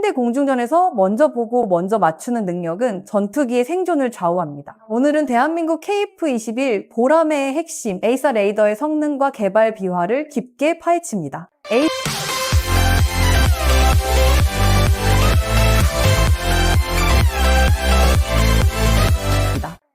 상대 공중전에서 먼저 보고 먼저 맞추는 능력은 전투기의 생존을 좌우합니다. 오늘은 대한민국 KF-21 보라매의 핵심 에이사 레이더의 성능과 개발 비화를 깊게 파헤칩니다.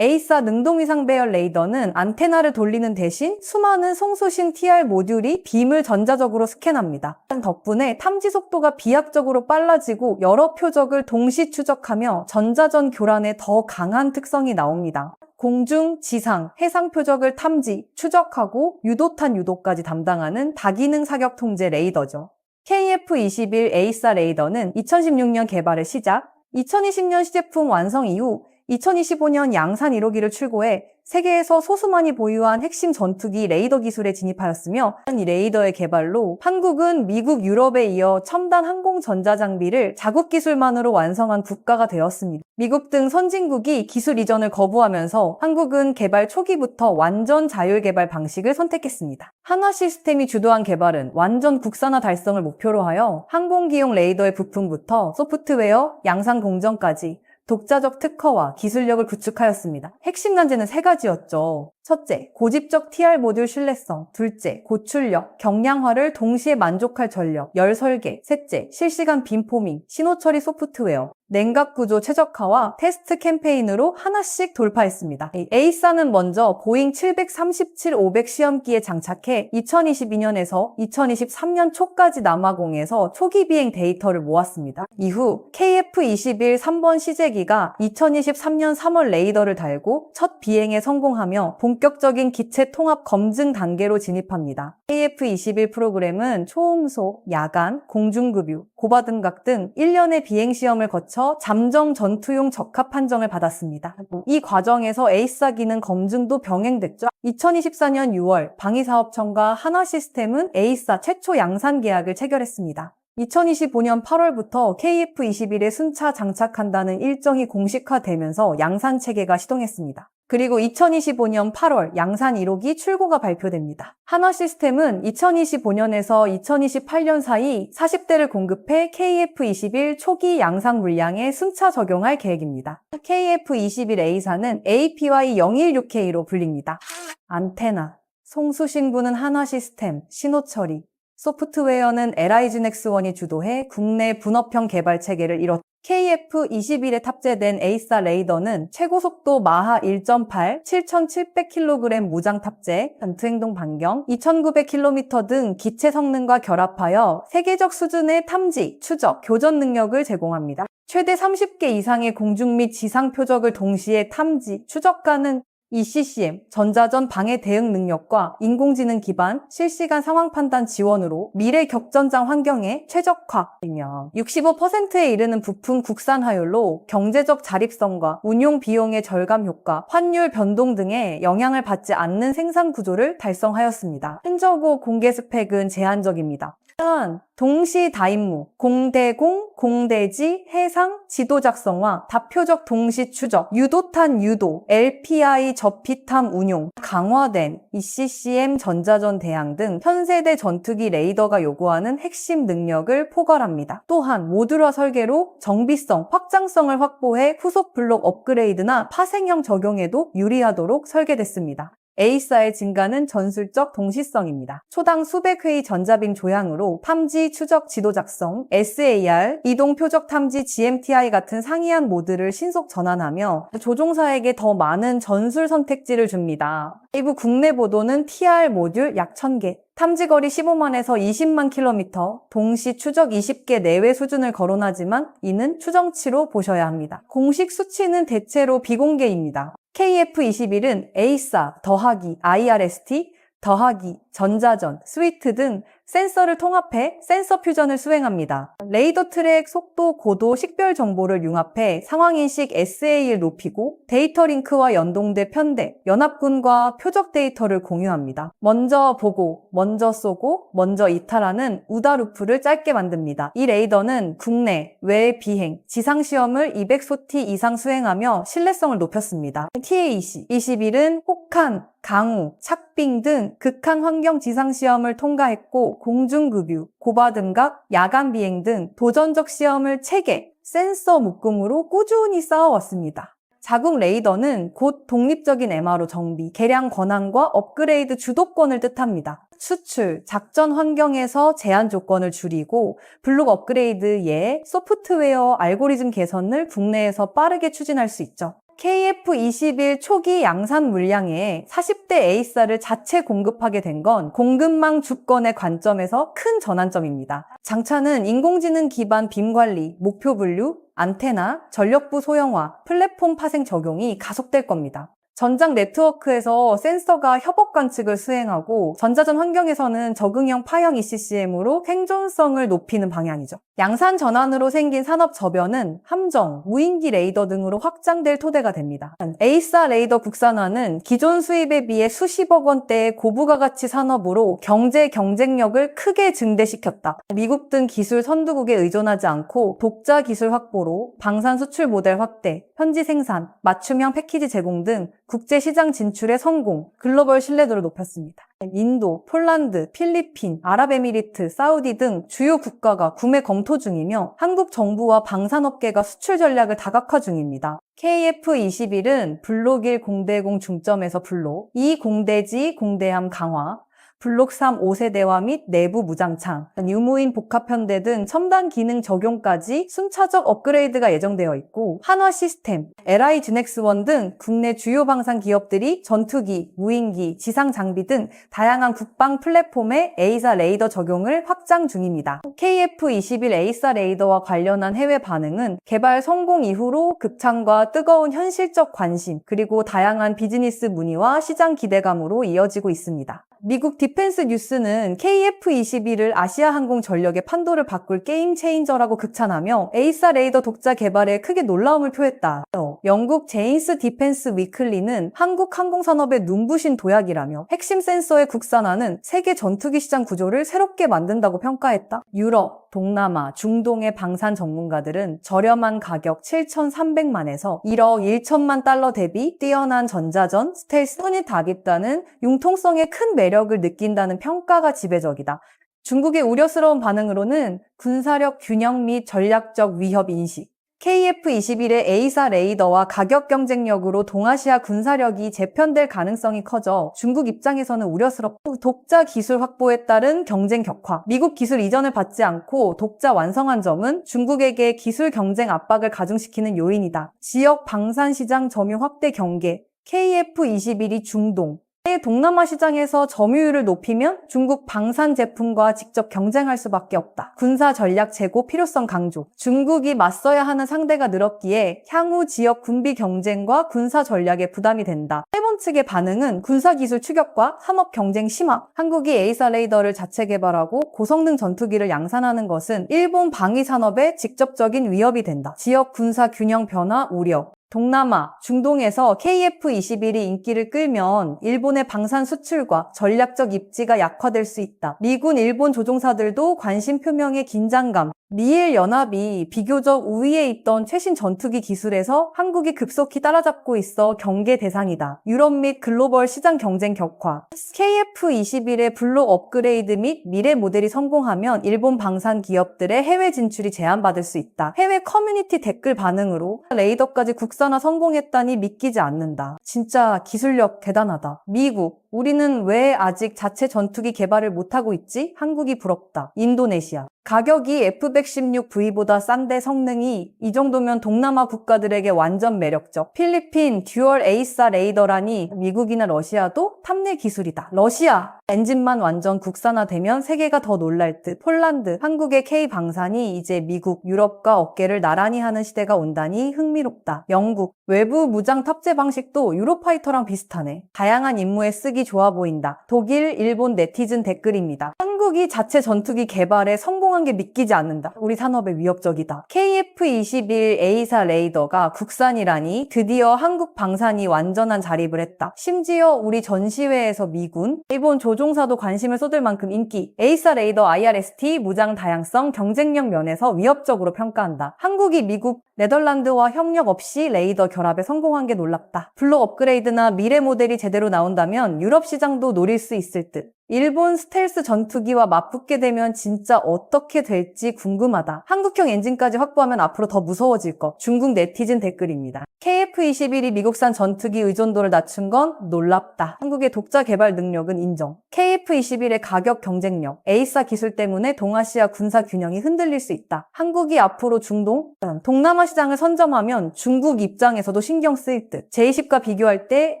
에이사 능동위상 배열 레이더는 안테나를 돌리는 대신 수많은 송수신 TR 모듈이 빔을 전자적으로 스캔합니다. 덕분에 탐지 속도가 비약적으로 빨라지고 여러 표적을 동시 추적하며 전자전 교란에 더 강한 특성이 나옵니다. 공중, 지상, 해상 표적을 탐지, 추적하고 유도탄 유도까지 담당하는 다기능 사격 통제 레이더죠. KF-21 에이사 레이더는 2016년 개발을 시작, 2020년 시제품 완성 이후 2025년 양산 1호기를 출고해 세계에서 소수만이 보유한 핵심 전투기 레이더 기술에 진입하였으며 이 레이더의 개발로 한국은 미국, 유럽에 이어 첨단 항공 전자장비를 자국 기술만으로 완성한 국가가 되었습니다. 미국 등 선진국이 기술 이전을 거부하면서 한국은 개발 초기부터 완전 자율 개발 방식을 선택했습니다. 한화시스템이 주도한 개발은 완전 국산화 달성을 목표로 하여 항공기용 레이더의 부품부터 소프트웨어, 양산 공정까지 독자적 특허와 기술력을 구축하였습니다. 핵심 난제는 3가지였죠. 첫째, 고집적 TR 모듈 신뢰성. 둘째, 고출력, 경량화를 동시에 만족할 전력, 열 설계. 셋째, 실시간 빔포밍, 신호 처리 소프트웨어. 냉각 구조 최적화와 테스트 캠페인으로 하나씩 돌파했습니다. 에이사는 먼저 보잉 737-500 시험기에 장착해 2022년에서 2023년 초까지 남아공에서 초기 비행 데이터를 모았습니다. 이후 KF-21 3번 시제기가 2023년 3월 레이더를 달고 첫 비행에 성공하며 본격적인 기체 통합 검증 단계로 진입합니다. KF-21 프로그램은 초음속, 야간, 공중급유, 고바등각 등 1년의 비행시험을 거쳐 잠정 전투용 적합 판정을 받았습니다. 이 과정에서 에이사 기능 검증도 병행됐죠. 2024년 6월 방위사업청과 한화시스템은 에이사 최초 양산 계약을 체결했습니다. 2025년 8월부터 KF-21에 순차 장착한다는 일정이 공식화되면서 양산 체계가 시동했습니다. 그리고 2025년 8월 양산 1호기 출고가 발표됩니다. 한화시스템은 2025년에서 2028년 사이 40대를 공급해 KF-21 초기 양산 물량에 순차 적용할 계획입니다. KF-21 A사는 APY016K로 불립니다. 안테나, 송수신구는 한화시스템, 신호처리, 소프트웨어는 LIGNX1이 주도해 국내 분업형 개발 체계를 이뤘다. KF-21에 탑재된 에이사 레이더는 최고속도 마하 1.8, 7,700kg 무장 탑재, 전투행동 반경, 2,900km 등 기체 성능과 결합하여 세계적 수준의 탐지, 추적, 교전 능력을 제공합니다. 최대 30개 이상의 공중 및 지상 표적을 동시에 탐지, 추적하는 ECCM, 전자전 방해 대응 능력과 인공지능 기반 실시간 상황 판단 지원으로 미래 격전장 환경에 최적화이며 65%에 이르는 부품 국산 화율로 경제적 자립성과 운용 비용의 절감 효과, 환율 변동 등의 영향을 받지 않는 생산 구조를 달성하였습니다. 흔적고 공개 스펙은 제한적입니다. 또한 동시 다임무, 공대공, 공대지, 해상, 지도 작성화, 다표적 동시 추적, 유도탄 유도, LPI 접히탐 운용, 강화된 ECCM 전자전 대항 등 현세대 전투기 레이더가 요구하는 핵심 능력을 포괄합니다. 또한 모듈화 설계로 정비성, 확장성을 확보해 후속 블록 업그레이드나 파생형 적용에도 유리하도록 설계됐습니다. 에이사의 증가는 전술적 동시성입니다. 초당 수백 회의 전자빔 조향으로 탐지, 추적, 지도 작성, SAR, 이동 표적 탐지, GMTI 같은 상이한 모드를 신속 전환하며 조종사에게 더 많은 전술 선택지를 줍니다. 일부 국내 보도는 TR 모듈 약 1000개, 탐지거리 15만에서 20만 킬로미터, 동시 추적 20개 내외 수준을 거론하지만 이는 추정치로 보셔야 합니다. 공식 수치는 대체로 비공개입니다. KF-21은 에이사 더하기 IRST 더하기 전자전, 스위트 등 센서를 통합해 센서 퓨전을 수행합니다. 레이더 트랙, 속도, 고도, 식별 정보를 융합해 상황인식 SA를 높이고 데이터 링크와 연동돼 편대, 연합군과 표적 데이터를 공유합니다. 먼저 보고, 먼저 쏘고, 먼저 이탈하는 우다 루프를 짧게 만듭니다. 이 레이더는 국내, 외 비행, 지상 시험을 200소티 이상 수행하며 신뢰성을 높였습니다. TA-21은 혹한, 강우, 착빙 등 극한 환경 지상 시험을 통과했고 공중급유, 고바등각, 야간 비행 등 도전적 시험을 체계, 센서 묶음으로 꾸준히 쌓아왔습니다. 자국 레이더는 곧 독립적인 MRO 정비, 개량 권한과 업그레이드 주도권을 뜻합니다. 수출, 작전 환경에서 제한 조건을 줄이고 블록 업그레이드에 소프트웨어 알고리즘 개선을 국내에서 빠르게 추진할 수 있죠. KF-21 초기 양산 물량에 40대 A사를 자체 공급하게 된 건 공급망 주권의 관점에서 큰 전환점입니다. 장차는 인공지능 기반 빔 관리, 목표 분류, 안테나, 전력부 소형화, 플랫폼 파생 적용이 가속될 겁니다. 전장 네트워크에서 센서가 협업 관측을 수행하고 전자전 환경에서는 적응형 파형 ECCM으로 생존성을 높이는 방향이죠. 양산 전환으로 생긴 산업 저변은 함정, 무인기 레이더 등으로 확장될 토대가 됩니다. A사 레이더 국산화는 기존 수입에 비해 수십억 원대의 고부가가치 산업으로 경제 경쟁력을 크게 증대시켰다. 미국 등 기술 선두국에 의존하지 않고 독자 기술 확보로 방산 수출 모델 확대, 현지 생산, 맞춤형 패키지 제공 등 국제 시장 진출의 성공, 글로벌 신뢰도를 높였습니다. 인도, 폴란드, 필리핀, 아랍에미리트, 사우디 등 주요 국가가 구매 검토 중이며 한국 정부와 방산업계가 수출 전략을 다각화 중입니다. KF-21은 블록 1 공대공 중점에서 블록 2 공대지 공대함 강화, 블록 3 5세대화 및 내부 무장창, 유무인 복합편대 등 첨단 기능 적용까지 순차적 업그레이드가 예정되어 있고 한화 시스템, LI GENX1 등 국내 주요 방산 기업들이 전투기, 무인기, 지상 장비 등 다양한 국방 플랫폼에 A사 레이더 적용을 확장 중입니다. KF-21 A사 레이더와 관련한 해외 반응은 개발 성공 이후로 극찬과 뜨거운 현실적 관심, 그리고 다양한 비즈니스 문의와 시장 기대감으로 이어지고 있습니다. 미국 디펜스 뉴스는 KF-21을 아시아항공 전력의 판도를 바꿀 게임 체인저라고 극찬하며 A사 레이더 독자 개발에 크게 놀라움을 표했다. 영국 제인스 디펜스 위클리는 한국 항공산업의 눈부신 도약이라며 핵심 센서의 국산화는 세계 전투기 시장 구조를 새롭게 만든다고 평가했다. 유럽, 동남아, 중동의 방산 전문가들은 저렴한 가격 7,300만에서 1억 1천만 달러 대비 뛰어난 전자전, 스텔스, 손이 닿겠다는 융통성의 큰 매력을 느낀다는 평가가 지배적이다. 중국의 우려스러운 반응으로는 군사력 균형 및 전략적 위협 인식, KF-21의 A사 레이더와 가격 경쟁력으로 동아시아 군사력이 재편될 가능성이 커져 중국 입장에서는 우려스럽고 독자 기술 확보에 따른 경쟁 격화, 미국 기술 이전을 받지 않고 독자 완성한 점은 중국에게 기술 경쟁 압박을 가중시키는 요인이다. 지역 방산 시장 점유 확대 경계, KF-21이 중동, 동남아 시장에서 점유율을 높이면 중국 방산 제품과 직접 경쟁할 수밖에 없다. 군사 전략 재고 필요성 강조. 중국이 맞서야 하는 상대가 늘었기에 향후 지역 군비 경쟁과 군사 전략에 부담이 된다. 일본 측의 반응은 군사기술 추격과 산업 경쟁 심화. 한국이 A사 레이더를 자체 개발하고 고성능 전투기를 양산하는 것은 일본 방위 산업에 직접적인 위협이 된다. 지역 군사 균형 변화 우려. 동남아, 중동에서 KF-21이 인기를 끌면 일본의 방산 수출과 전략적 입지가 약화될 수 있다. 미군, 일본 조종사들도 관심 표명의 긴장감, 미일 연합이 비교적 우위에 있던 최신 전투기 기술에서 한국이 급속히 따라잡고 있어 경계 대상이다. 유럽 및 글로벌 시장 경쟁 격화. KF-21의 블록 업그레이드 및 미래 모델이 성공하면 일본 방산 기업들의 해외 진출이 제한받을 수 있다. 해외 커뮤니티 댓글 반응으로 레이더까지 국산화 성공했다니 믿기지 않는다. 진짜 기술력 대단하다. 미국, 우리는 왜 아직 자체 전투기 개발을 못하고 있지? 한국이 부럽다. 인도네시아. 가격이 F-116V보다 싼데 성능이 이 정도면 동남아 국가들에게 완전 매력적. 필리핀 듀얼 A사 레이더라니 미국이나 러시아도 탐내 기술이다. 러시아 엔진만 완전 국산화되면 세계가 더 놀랄 듯. 폴란드 한국의 K방산이 이제 미국, 유럽과 어깨를 나란히 하는 시대가 온다니 흥미롭다. 영국 외부 무장 탑재 방식도 유로파이터랑 비슷하네. 다양한 임무에 쓰기 좋아 보인다. 독일, 일본 네티즌 댓글입니다. 한국이 자체 전투기 개발에 성공한 게 믿기지 않는다. 우리 산업에 위협적이다. KF KF-21 A사 레이더가 국산이라니 드디어 한국 방산이 완전한 자립을 했다. 심지어 우리 전시회에서 미군, 일본 조종사도 관심을 쏟을 만큼 인기. A사 레이더 IRST 무장 다양성 경쟁력 면에서 위협적으로 평가한다. 한국이 미국, 네덜란드와 협력 없이 레이더 결합에 성공한 게 놀랍다. 블록 업그레이드나 미래 모델이 제대로 나온다면 유럽 시장도 노릴 수 있을 듯. 일본 스텔스 전투기와 맞붙게 되면 진짜 어떻게 될지 궁금하다. 한국형 엔진까지 확보하면 앞으로 더 무서워질 것. 중국 네티즌 댓글입니다. KF-21이 미국산 전투기 의존도를 낮춘 건 놀랍다. 한국의 독자 개발 능력은 인정. KF-21의 가격 경쟁력, A사 기술 때문에 동아시아 군사 균형이 흔들릴 수 있다. 한국이 앞으로 중동, 동남아 시장을 선점하면 중국 입장에서도 신경 쓰일 듯. 제20과 비교할 때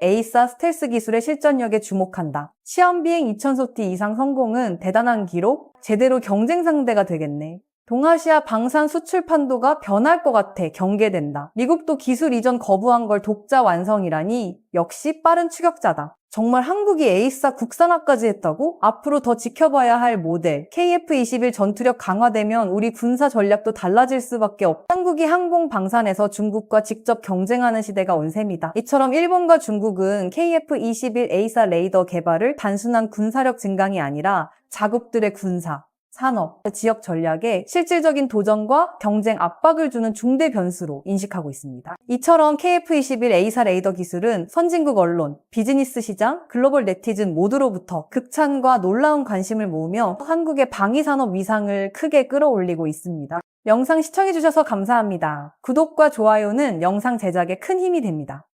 A사 스텔스 기술의 실전력에 주목한다. 시험 비행 2000소티 이상 성공은 대단한 기록, 제대로 경쟁 상대가 되겠네. 동아시아 방산 수출 판도가 변할 것 같아 경계된다. 미국도 기술 이전 거부한 걸 독자 완성이라니 역시 빠른 추격자다. 정말 한국이 A사 국산화까지 했다고? 앞으로 더 지켜봐야 할 모델 KF-21 전투력 강화되면 우리 군사 전략도 달라질 수밖에 없다. 한국이 항공 방산에서 중국과 직접 경쟁하는 시대가 온 셈이다. 이처럼 일본과 중국은 KF-21 A사 레이더 개발을 단순한 군사력 증강이 아니라 자국들의 군사, 산업, 지역 전략에 실질적인 도전과 경쟁 압박을 주는 중대 변수로 인식하고 있습니다. 이처럼 KF-21 A사 레이더 기술은 선진국 언론, 비즈니스 시장, 글로벌 네티즌 모두로부터 극찬과 놀라운 관심을 모으며 한국의 방위산업 위상을 크게 끌어올리고 있습니다. 영상 시청해주셔서 감사합니다. 구독과 좋아요는 영상 제작에 큰 힘이 됩니다.